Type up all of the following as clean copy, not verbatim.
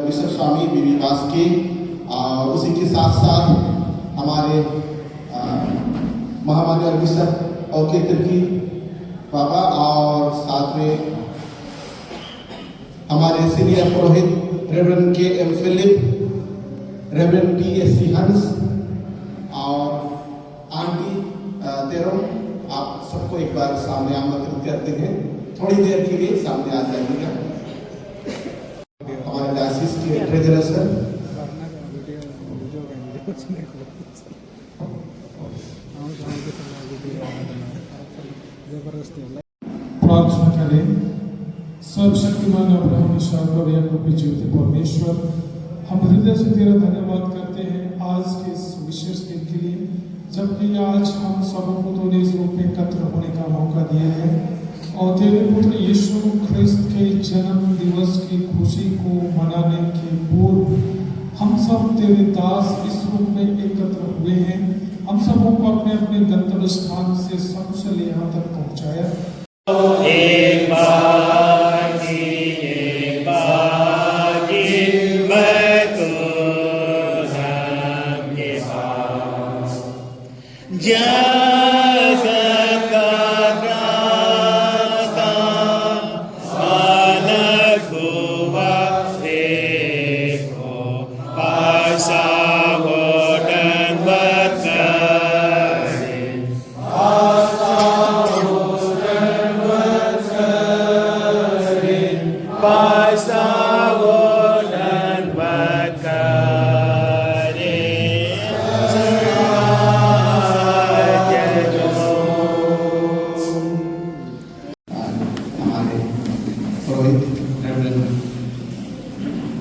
Bishop स्वामी बीबी दास के, उसी के साथ साथ हमारे महामान्य बिशप ओके तिर्की बाबा और साथ में हमारे सीनियर पुरोहित रेवरेंड के एम फिलिप, रेवरेंड टी.एस.सी. हंस और आंटी तेरो, आप सबको एक बार सामने आमंत्रित करते हैं। थोड़ी देर के लिए सामने आ जाइएगा। हमारे डायसिस के ट्रेजरर सर, प्रार्थना करें। सर्वशक्तिमान अब्राहम ईश्वर को याकूब के जीवित परमेश्वर, हम हृदय से तेरा धन्यवाद करते हैं आज के इस विशेष दिन के लिए, जबकि आज हम सबों को तूने इस रूप में एकत्र होने का मौका दिया है और तेरे पुत्र यीशु ख्रिस्त के जन्म दिवस की खुशी को मनाने के पूर्व हम सब तेरे दास इस रूप में एकत्र हुए हैं। हम सबों को अपने अपने गंतव्य स्थान से सकुशल यहाँ तक पहुँचाया। एक मैं तो के पास जगत का त्राता अलग हुआ देखो पासा हो दंडवत करे पासा हो दंडवत करे हमारे पुरोहित रेवरेंड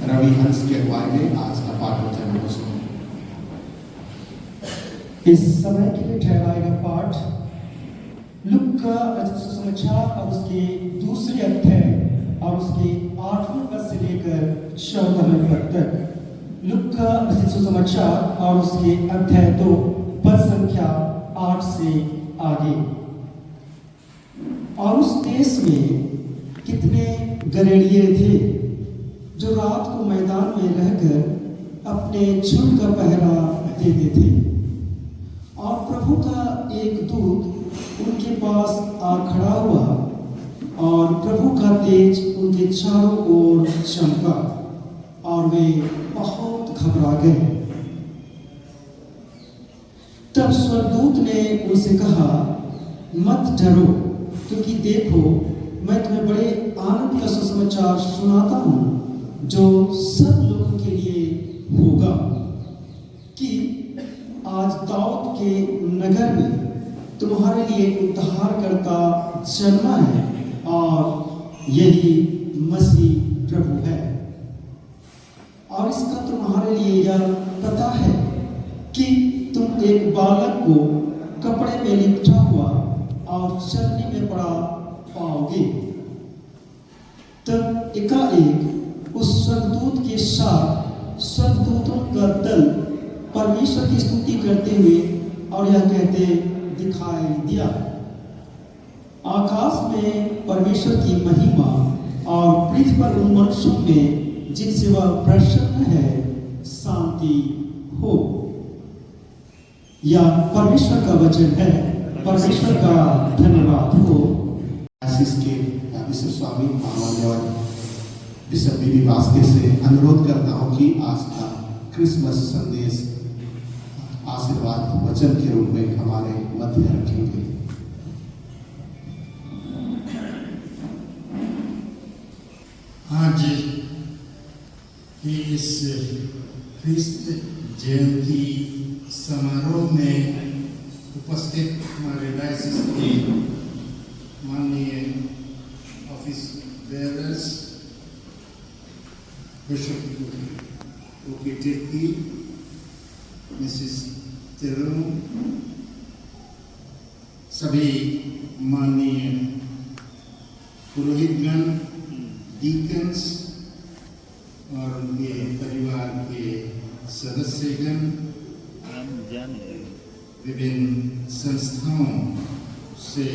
रवि हंस के अगुवाई में आज का पाठ वचन हो सुनो। इस समय के लिए ठहराएगा पाठ लूका रचित सुसमाचार और उसके दूसरे अध्याय और उसके 8वें पद से लेकर 14वें पद तक। लूका रचित सुसमाचार और उसके अध्याय 2 पद संख्या 8 से आगे। और उस देश में कितने गरेड़िए थे जो रात को मैदान में रहकर अपने झुंड का पहरा देते थे, और प्रभु का एक दूत उनके पास आ खड़ा हुआ और प्रभु का तेज उनके चारों ओर चमका और वे बहुत घबरा गए। तब स्वर्गदूत ने उनसे कहा, मत डरो, क्योंकि देखो मैं तुम्हें बड़े आनंद का सुसमाचार सुनाता हूँ जो सब लोगों के लिए होगा, कि आज दाऊद के नगर में तुम्हारे लिए उद्धारकर्ता जन्मा है और यही मसीह प्रभु है। और इसका तुम्हारे लिए यह पता है कि तुम एक बालक को कपड़े में लिपटा हुआ और चलने में पड़ा पाओगे। तब एकाएक उस स्वर्गदूत के साथ स्वर्गदूतों का दल परमेश्वर की स्तुति करते हुए और यह कहते दिखाई दिया, आकाश में परमेश्वर की महिमा और पृथ्वी पर उन मनुष्यों में जिनसे वह प्रसन्न है शांति हो। यह परमेश्वर का वचन है। परमेश्वर का धन्यवाद हो। आशीष के बिशप स्वामी महामान्य बिशप बीबी वास्के से अनुरोध करता हूँ कि आज का क्रिसमस संदेश आशीर्वाद वचन के रूप में हमारे मध्य रखेंगे। आज इस ख्रिस्त जयंती समारोह में उपस्थित हमारे डायसिस के माननीय office bearers, bishop okay Tirkey, Mrs तेरो, सभी माननीय पुरोहितगण, डीकन्स और उनके परिवार के सदस्यगण, विभिन्न संस्थाओं से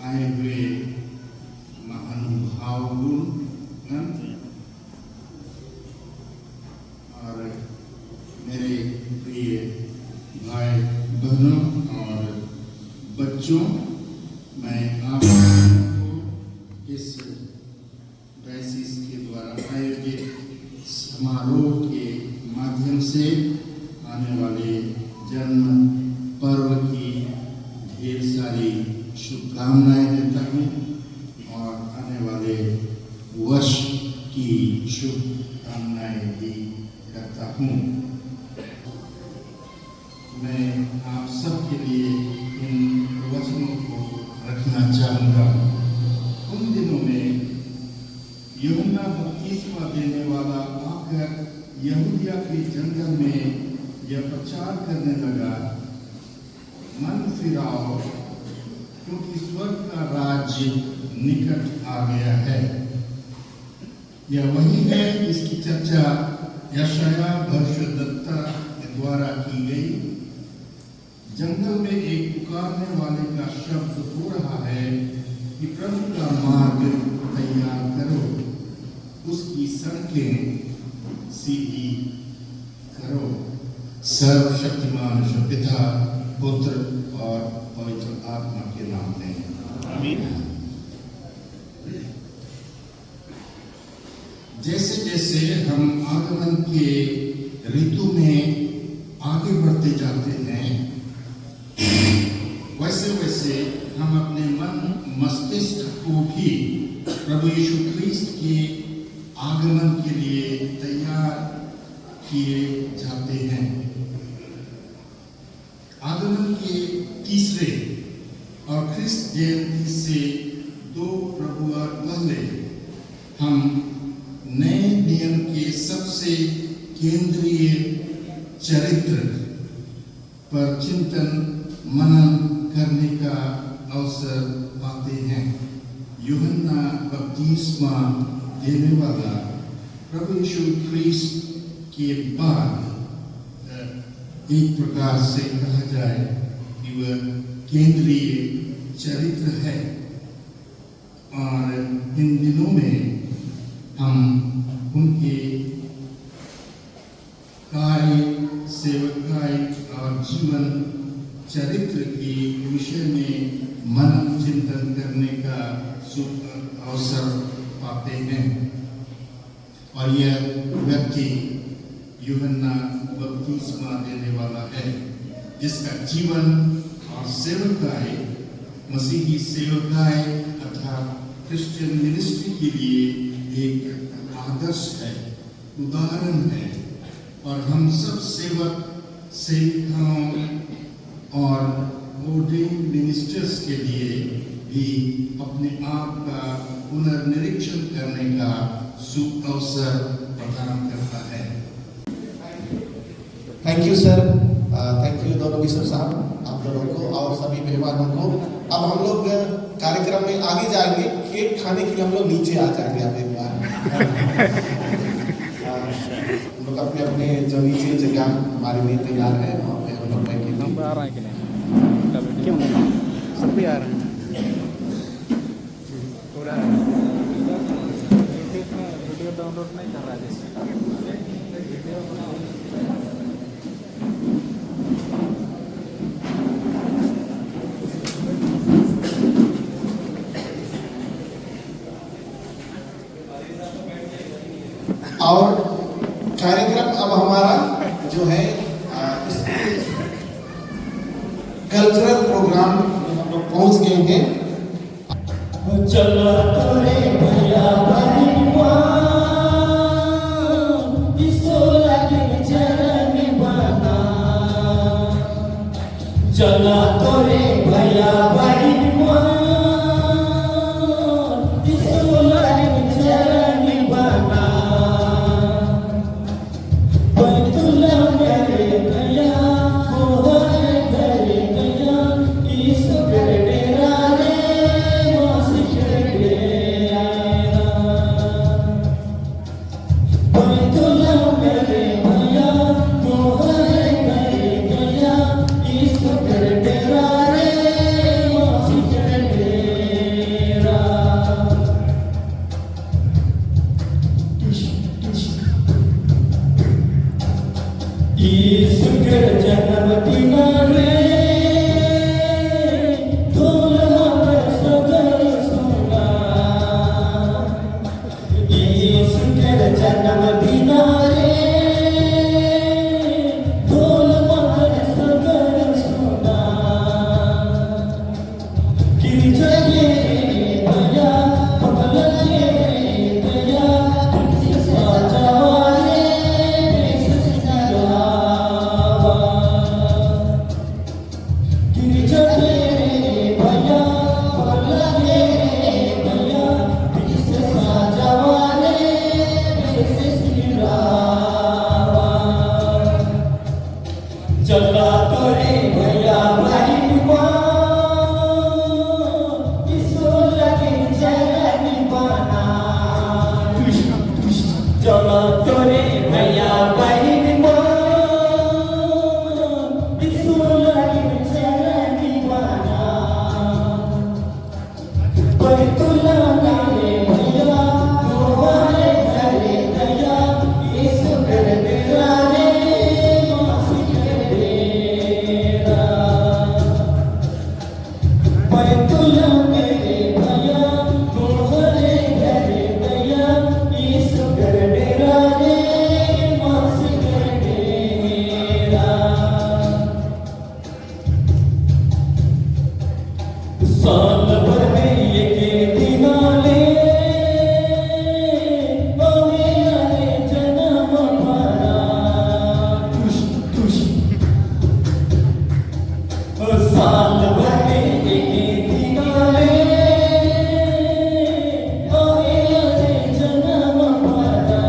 आए हुए महानुभावगण बच्चों, मैं आप सबको इस डायसिस के द्वारा आयोजित समारोह के माध्यम से आने वाले जन्म पर्व की ढेर सारी शुभकामनाएं देता हूँ और आने वाले वर्ष की शुभकामनाएं भी करता हूँ। मैं आप सबके लिए इन वचनों को रखना चाहूँगा। उन दिनों में यूहन्ना बपतिस्मा देने वाला आकर यहूदिया के जंगल में यह प्रचार करने लगा, मन फिराओ क्योंकि स्वर्ग का राज्य निकट आ गया है। यह वही है इसकी चर्चा यशाया भविष्यद्वक्ता के द्वारा की गई। जंगल में एक पुकारने वाले का शब्द हो रहा है कि प्रभु का मार्ग तैयार करो, उसकी सड़कें सीधी करो। सर्वशक्तिमान पिता, पुत्र और पवित्र आत्मा के नाम में आमीन। जैसे जैसे हम आगमन के ऋतु में आगे बढ़ते जाते हैं, वैसे वैसे हम अपने मन मस्तिष्क को भी प्रभु यीशु ख्रीस्त के आगमन के लिए तैयार किए जाते हैं। आगमन के तीसरे और ख्रिस्त जयंती से 2 प्रभुवार पहले हम नए नियम के सबसे केंद्रीय चरित्र पर चिंतन मनन करने का अवसर पाते हैं। यूहन्ना बपतिस्मा देने वाला प्रभु यीशु ख्रीस्त के बाद एक प्रकार से कहा जाए कि वह केंद्रीय चरित्र है। और इन दिनों में हम उनके कार्य, सेवकाई और जीवन चरित्र के विषय में मन चिंतन करने का अवसर पाते हैं। और यह व्यक्ति यूहन्ना बपतिस्मा देने वाला है, जिसका जीवन और सेवकाई मसीही सेवकाई अर्थात क्रिश्चियन मिनिस्ट्री के लिए एक आदर्श है, उदाहरण है। और हम सब सेवक, सेविकाओं और ऑर्डेन्ड मिनिस्टर्स के लिए भी अपने आप का पुनर्निरीक्षण करने का शुभ अवसर प्रदान करता है। Thank you sir, thank you दोनों बिशप साहब, आप दोनों को और सभी मेहमानों को। अब हम लोग कार्यक्रम में आगे जाएंगे। केक खाने के लिए हम लोग नीचे आ जाएंगे। अब एक बार हम लोग अपने अपने जो नीचे जगह हमारे लिए तैयार है और फिर हम लोग बैठेंगे। आ रहा है कि नहीं? क्यों सब भी आ रहे हैं पूरा वीडियो डाउनलोड नहीं कर रहा है जैसे और कार्यक्रम अब हमारा जो है कल्चरल प्रोग्राम में हम लोग पहुंच गए हैं। चलो तोरे भैया बनिवा इसो लगे चरण बना, चलो तोरे भैया बनिवा इसो लगे चरण बना, बैतुला मेरे भैया मोहर घरे गया ईसु कर डेरा रे जन्म दिन रे यीशु के जन्मदिन रे ढोल मगर सगर सुना गिरजे भैया पगल के भैया सजावारे सजावा गिरजे भैया पगल के भैया सजावारे सजावा चला तोरे भैया भाई चलो तोरे भैया बहन तुला मेरे भैया तुम्हारे घरे दया यीशु कर तेरा रे मासी कर तेरा तुला मेरे भैया तुम्हारे घरे दया यीशु कर तेरा रे मासी कर तेरा साल भर में एक दिन ले मेरे जन्म भरा साल भर में एक दिन ले मेरे जन्म भरा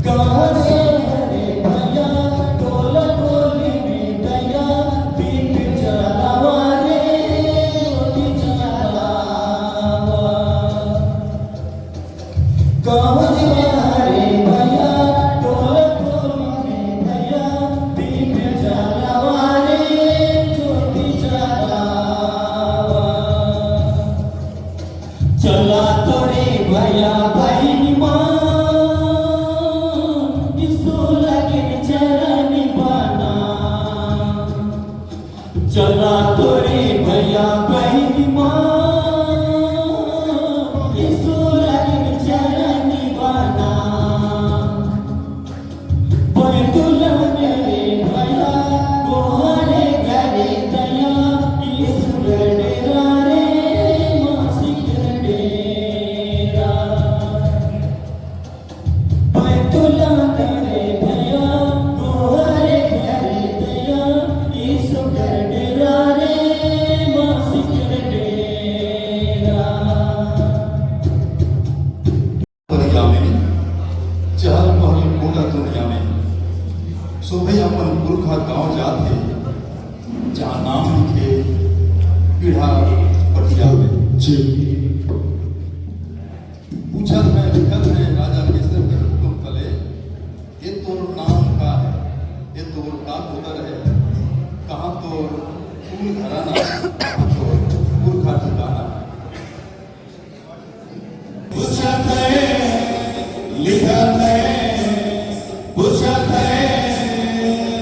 कहाँ से हरे भैया टोला टोली में दया दीप जलावा रे ज्योति जलावा कहाँ से हरे भैया टोला टोली में दया दीप जलावा रे ज्योति जलावा चला तोरे भैया बहन चला तोरे भैया बहन यीशु लगे चरनी बना तुला मेरे भैया तुम्हारे घरे दया यीशु डेरा रे मासी डेरा तुला मेरे भैया तुम्हारे घरे दया यीशु डेरा रे मासी डेरा दुनिया में चहल पहल पूरा दुनिया में सुबह अपन गुरखा गांव जाते जहाँ नाम लिखे पीढ़ा पटिया में जी पूछत है लिखत है राजा केसर के हुक्म तले ये तोर नाम का है ये तोर का पुत्र है कहाँ तोर कुल घराना कहाँ तोर गुरखा ठिकाना पूछत है लिखत है पूछत है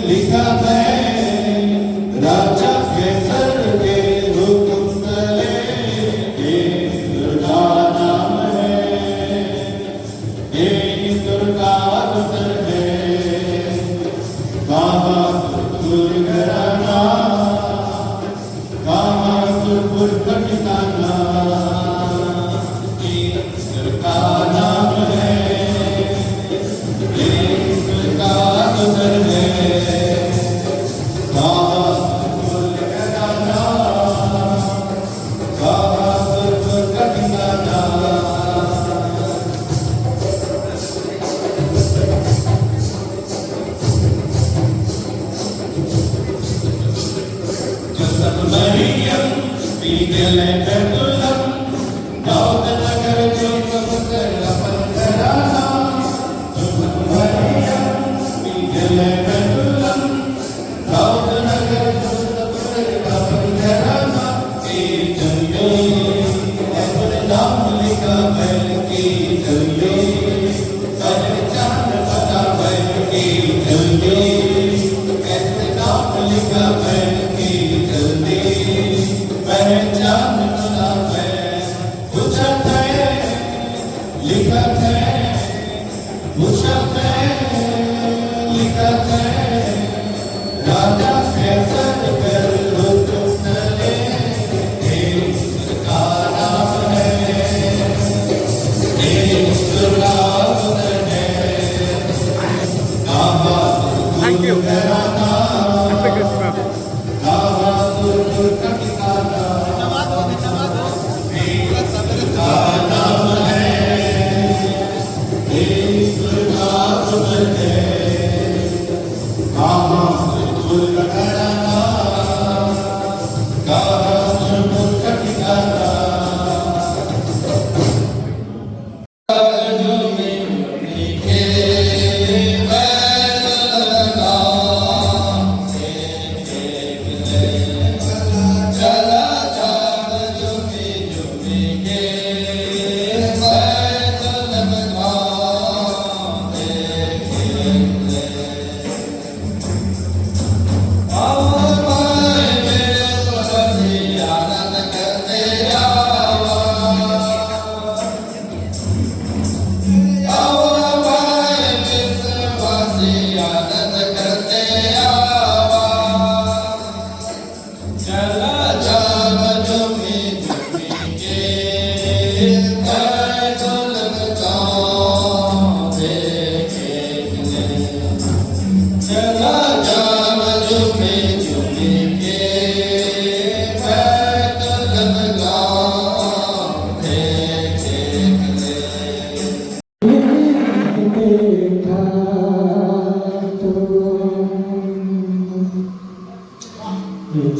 लिखत है राजा केसर के हुक्म तले केसर का नाम है केसर का पुत्र है कहाँ तुर घराना कहाँ तुर गुरखा ठिकाना केसर का नाम है केसर का पुत्र है कहाँ तुर घराना कहाँ तुर गुरखा ठिकाना जसत मरियम पीगल बेतुलम दाऊद नगर जो कबूतर लिखत है वो शब्द है लिखत है राजा फैसल कर हुक्म दे इसका नाम है इसका नाम है थैंक यू घराना हैप्पी क्रिसमस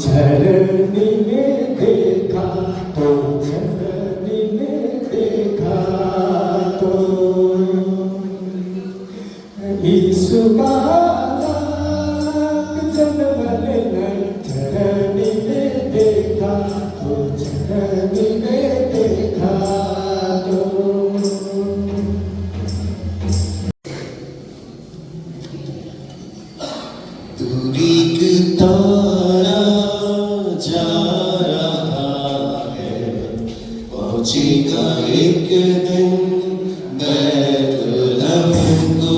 झरनी में देखा तो झरनी में देखा तो यीशु बालक जन्म लेना झरनी में देखा तो झरनी में देखा तो दूरी की तारा जा रहा है पहुंचेगा एक दिन बैतलहम को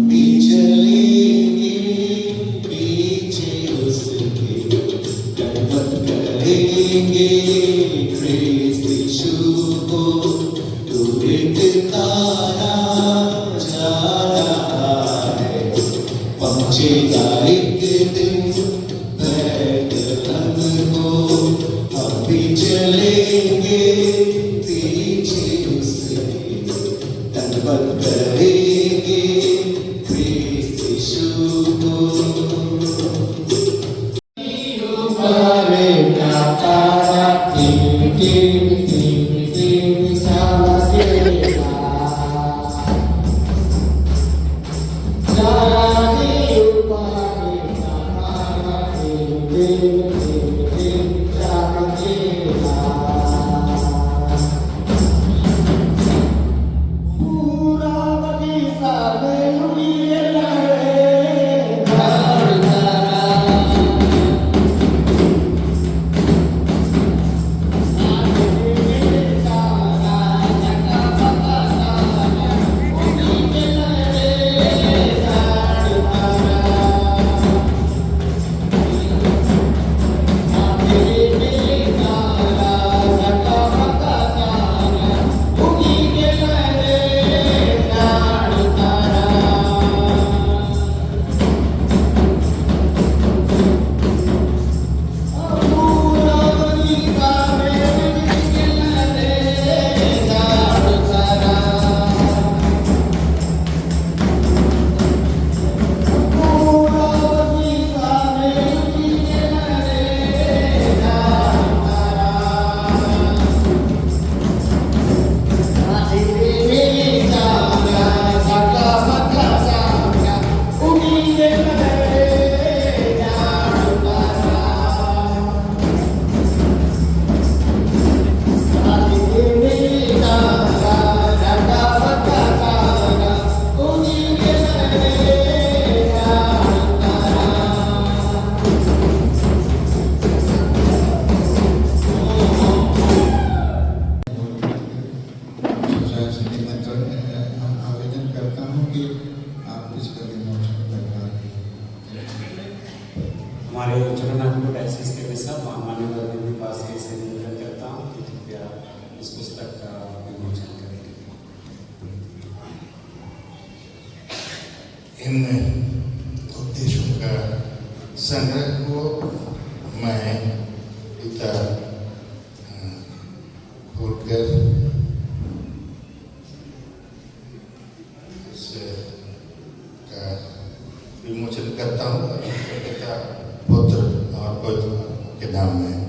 भी चलेंगे पीछे उसके दर्पण करेंगे प्रेज़ यीशु को दूरी की तारा जा रहा है पहुंचेगा एक दिन बैतलहम को हम भी चलेंगे पीछे उसके दंडवत करेंगे प्रेज़ यीशु को हमारे तारा टिम टिम टिम टिम चमकेगा पूरा से निमंत्रण आवेदन करता हूँ कि आप इसका विमोचन करवा हमारे जगन्नाथपुर डायसिस के बिशप माननीय पास के से निवेदन करता हूँ कि कृपया इस पुस्तक का विमोचन करेंगे। इन उपदेशों का संग्रह को मैं पिता खोलकर इसका विमोचन करता हूँ पिता पुत्र और पवित्र के नाम में।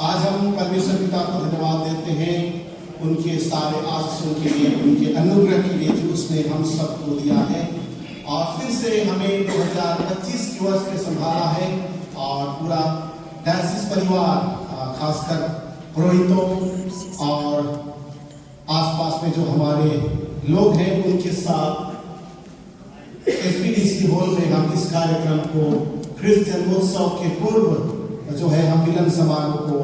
आज हम परमेश्वर पिता को धन्यवाद देते हैं उनके सारे आशीषों के लिए, उनके अनुग्रह के लिए जो उसने हम सबको दिया है और फिर से हमें 2025 के वर्ष में संभाला है और पूरा डायसिस परिवार खासकर पुरोहितों और आसपास में जो हमारे लोग हैं उनके साथ एसपीडीसी हॉल में हम इस कार्यक्रम को ख्रिस्त जन्मोत्सव के पूर्व जो है हम मिलन समारोह को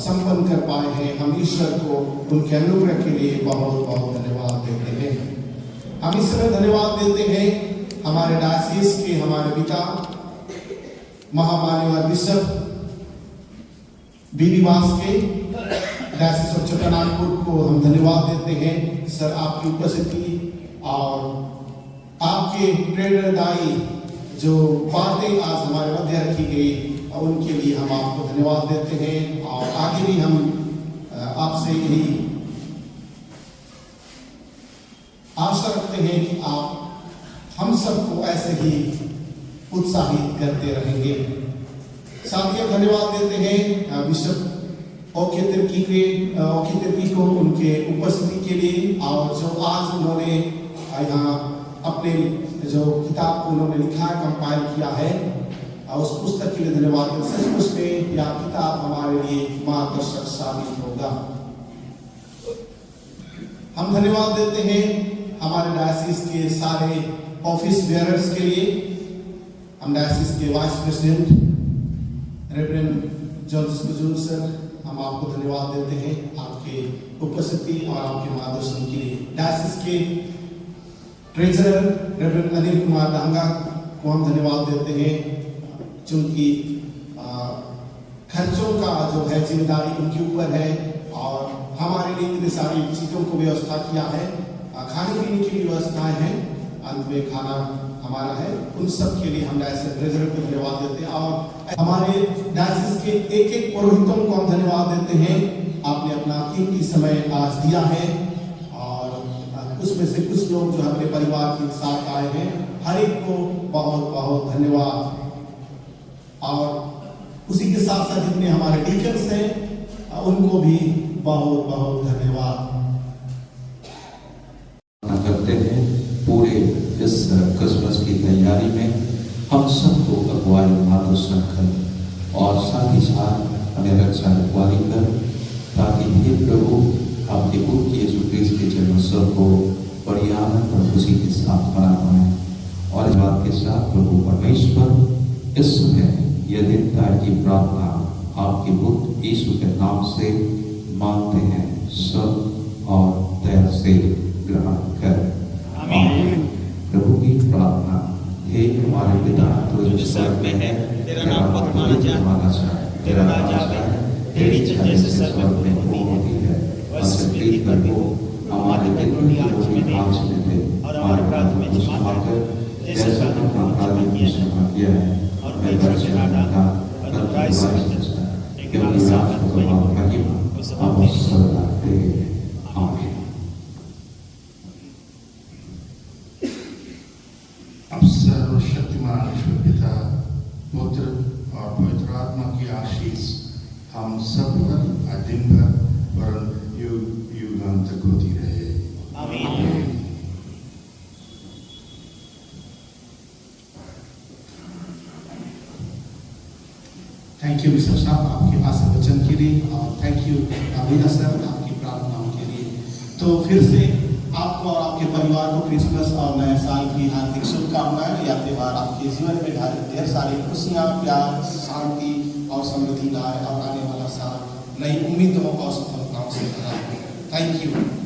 संपन्न कर पाए हैं। हम ईश्वर को उनके अनुग्रह के लिए बहुत बहुत धन्यवाद देते हैं। हम इस समय धन्यवाद देते हैं हमारे डायसिस के हमारे पिता महामान्य बिशप बीबी वास के डायसिस ऑफ छोटानागपुर को हम धन्यवाद देते हैं। सर आपकी उपस्थिति और आपके प्रेरणादायी जो बातें आज हमारे मध्य रखी गई उनके लिए हम आपको धन्यवाद देते हैं और आगे भी हम आपसे यही आशा रखते हैं कि आप हम सबको ऐसे ही उत्साहित करते रहेंगे। साथ ही हम धन्यवाद देते हैं बिशप ओके तिर्की को उनके उपस्थिति के लिए और जो आज उन्होंने यहाँ अपने जो किताब को उन्होंने लिखा है, कंपाइल किया है और उस पुस्तक के लिए धन्यवाद। सचमुच में यह किताब हमारे लिए मार्गदर्शक साबित होगा। हम धन्यवाद देते हैं हमारे डायसिस के सारे ऑफिस बेयरर्स के लिए। हम डायसिस के vice president reverend George Kujur sir, हम आपको धन्यवाद देते हैं आपके उपस्थिति और आपके मार्गदर्शन के लिए। डायसिस के ट्रेजरर रेवरेंड अनिल कुमार डांगा को हम धन्यवाद देते हैं क्योंकि खर्चों का जो है जिम्मेदारी उनके ऊपर है और हमारे लिए इतनी सारी चीज़ों को व्यवस्था किया है। खाने पीने की भी व्यवस्थाएं हैं, अंत में खाना हमारा है। उन सब के लिए हम डायसिस ट्रेजरर को धन्यवाद देते हैं और हमारे डायसिस के एक एक पुरोहितों को हम धन्यवाद देते हैं। आपने अपना कीमती समय आज दिया है और उसमें से कुछ लोग जो अपने परिवार के साथ आए हैं, हर एक को बहुत बहुत धन्यवाद। और उसी के साथ साथ जितने हमारे टीचर्स हैं उनको भी बहुत बहुत धन्यवाद करते हैं। पूरे इस क्रिसमस की तैयारी में हम सबको अगुवाई मार्गदर्शन कर और साथ ही साथ हमें रक्षा अगुवाई कर ताकि हे प्रभु आपके पुत्र यीशु क्रिस्त के जन्मोत्सव को बड़ी आनंद और खुशी के साथ मना पाए। और इस बात के साथ प्रभु परमेश्वर इस समय यह दिन की प्रार्थना आपके पुत्र यीशु के नाम से मांगते हैं सब और दया से ग्रहण कर। आमीन। प्रभु की प्रार्थना, हे हमारे पिता तू जो स्वर्ग में है, तेरा नाम पवित्र माना जाए, तेरा राज्य आए, तेरी इच्छा जैसे स्वर्ग में होती है वैसे पृथ्वी पर हो। हमारे दिन की रोटी आज में दे और हमारे अपराध में क्षमा कर जैसा हमने अपराध में क्षमा किया है और मैं बख्शे ना डालना परंतु क्योंकि राष्ट्र को महिमा अब सदा तेरे। आमीन। सर्वशक्तिमान ईश्वर पिता, पुत्र और पवित्र आत्मा की आशीष हम सब पर आज दिन भर और युग युगांत तक होती रहे। आमीन। थैंक यू बिशप साहब आपके आशीर्वचन के लिए, और थैंक यू अभिना सर आपकी प्रार्थनाओं के लिए। तो फिर से आपको और आपके परिवार को क्रिसमस और नए साल की हार्दिक शुभकामनाएं। यह त्योहार आपके जीवन में ढेर सारी खुशियां, प्यार, शांति और समृद्धि लाए और आने वाला साल नई उम्मीदों और सफलताओं से भरा। Thank you.